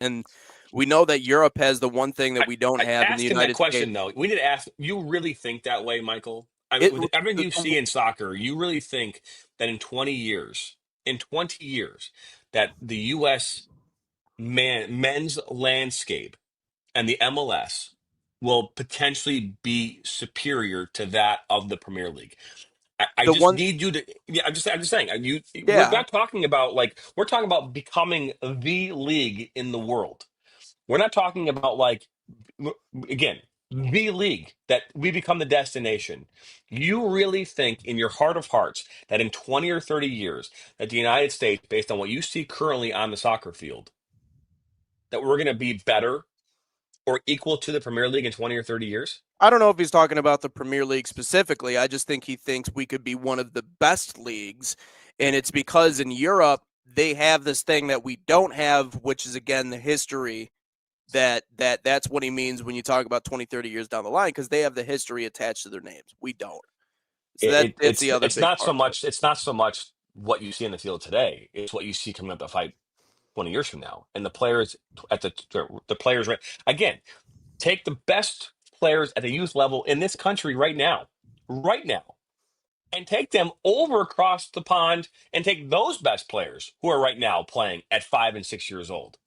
And we know that Europe has the one thing that we don't have in the Ask him that United question States. though. We need to ask. You really think that way, Michael? It With everything the, you see in soccer, you really think that in 20 years, that the U.S. Men's landscape and the MLS will potentially be superior to that of the Premier League? I the just one need you to. Yeah, I'm just saying. We're yeah. not talking about we're talking about becoming the league in the world. We're not talking about again, the league that we become the destination. You really think in your heart of hearts that in 20 or 30 years that the United States, based on what you see currently on the soccer field, that we're going to be better or equal to the Premier League in 20 or 30 years? I don't know if he's talking about the Premier League specifically. I just think he thinks we could be one of the best leagues. And it's because in Europe, they have this thing that we don't have, which is, again, the history that's what he means when you talk about 20, 30 years down the line, because they have the history attached to their names. We don't. So that's the other It's big not so part of it. much what you see in the field today. It's what you see coming up the fight 20 years from now. And the players at the players right again, take the best players at the youth level in this country right now, and take them over across the pond and take those best players who are right now playing at 5 and 6 years old.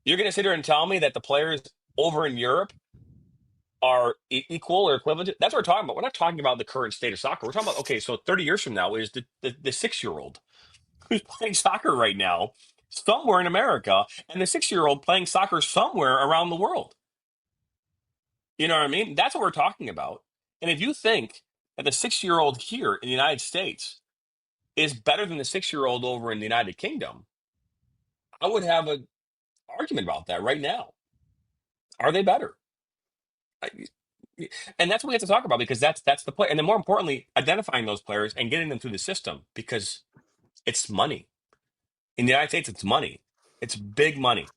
You're going to sit here and tell me that the players over in Europe are equal or equivalent to, that's what we're talking about. We're not talking about the current state of soccer. We're talking about, okay, so 30 years from now is the 6 year old who's playing soccer right now somewhere in America and the 6 year old playing soccer somewhere around the world. You know what I mean? That's what we're talking about. And if you think that the 6 year old here in the United States is better than the 6 year old over in the United Kingdom, I would have an argument about that right now. Are they better? I- And that's what we have to talk about because that's the play. And then more importantly, identifying those players and getting them through the system because it's money. In the United States, it's money. It's big money.